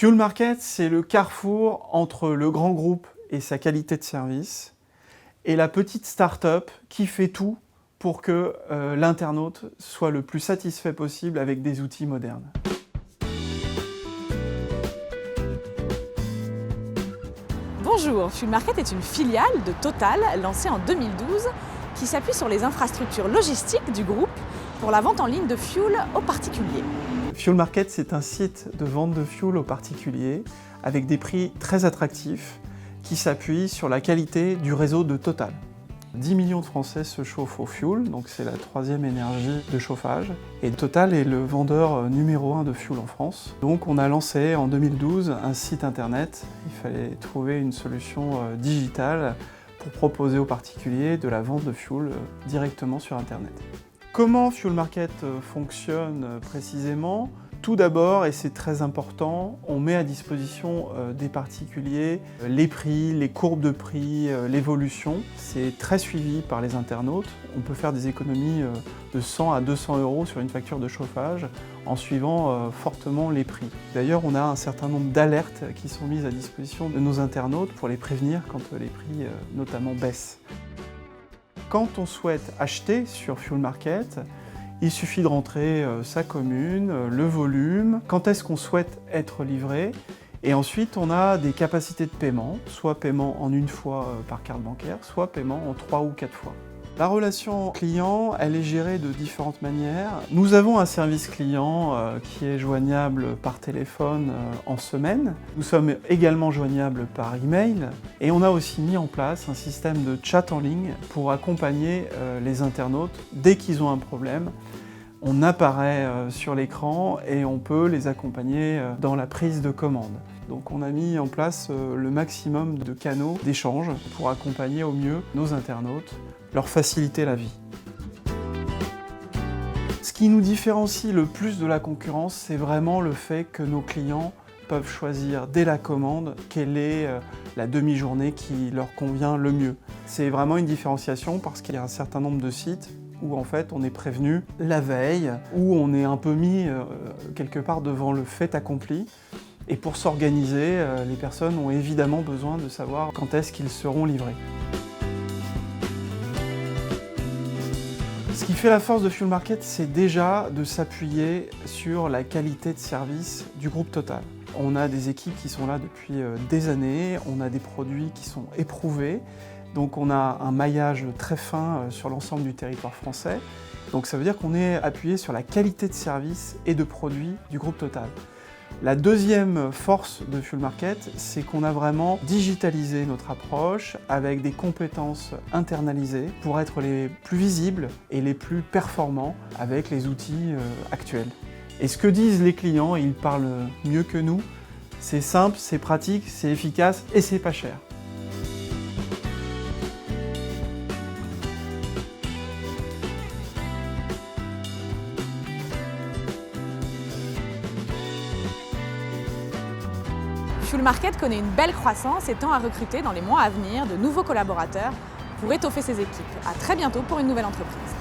Fuel Market, c'est le carrefour entre le grand groupe et sa qualité de service et la petite start-up qui fait tout pour que l'internaute soit le plus satisfait possible avec des outils modernes. Bonjour, Fuel Market est une filiale de Total lancée en 2012 qui s'appuie sur les infrastructures logistiques du groupe pour la vente en ligne de fuel aux particuliers. Fuel Market, c'est un site de vente de fuel aux particuliers avec des prix très attractifs qui s'appuient sur la qualité du réseau de Total. 10 millions de Français se chauffent au fuel, donc c'est la troisième énergie de chauffage. Et Total est le vendeur numéro 1 de fuel en France. Donc on a lancé en 2012 un site internet. Il fallait trouver une solution digitale pour proposer aux particuliers de la vente de fuel directement sur internet. Comment Fuel Market fonctionne précisément ? Tout d'abord, et c'est très important, on met à disposition des particuliers les prix, les courbes de prix, l'évolution. C'est très suivi par les internautes. On peut faire des économies de 100 à 200 € sur une facture de chauffage en suivant fortement les prix. D'ailleurs, on a un certain nombre d'alertes qui sont mises à disposition de nos internautes pour les prévenir quand les prix notamment baissent. Quand on souhaite acheter sur Fuel Market, il suffit de rentrer sa commune, le volume, quand est-ce qu'on souhaite être livré, et ensuite on a des capacités de paiement, soit paiement en une fois par carte bancaire, soit paiement en 3 ou 4 fois. La relation client, elle est gérée de différentes manières. Nous avons un service client qui est joignable par téléphone en semaine. Nous sommes également joignables par email et on a aussi mis en place un système de chat en ligne pour accompagner les internautes dès qu'ils ont un problème. On apparaît sur l'écran et on peut les accompagner dans la prise de commande. Donc on a mis en place le maximum de canaux d'échange pour accompagner au mieux nos internautes, leur faciliter la vie. Ce qui nous différencie le plus de la concurrence, c'est vraiment le fait que nos clients peuvent choisir dès la commande quelle est la demi-journée qui leur convient le mieux. C'est vraiment une différenciation parce qu'il y a un certain nombre de sites où en fait on est prévenu la veille, où on est un peu mis quelque part devant le fait accompli. Et pour s'organiser, les personnes ont évidemment besoin de savoir quand est-ce qu'ils seront livrés. Ce qui fait la force de Fuel Market, c'est déjà de s'appuyer sur la qualité de service du groupe Total. On a des équipes qui sont là depuis des années, on a des produits qui sont éprouvés, donc on a un maillage très fin sur l'ensemble du territoire français. Donc ça veut dire qu'on est appuyé sur la qualité de service et de produits du groupe Total. La deuxième force de Fuel Market, c'est qu'on a vraiment digitalisé notre approche avec des compétences internalisées pour être les plus visibles et les plus performants avec les outils actuels. Et ce que disent les clients, et ils parlent mieux que nous, c'est simple, c'est pratique, c'est efficace et c'est pas cher. Fuel Market connaît une belle croissance et tend à recruter dans les mois à venir de nouveaux collaborateurs pour étoffer ses équipes. À très bientôt pour une nouvelle entreprise.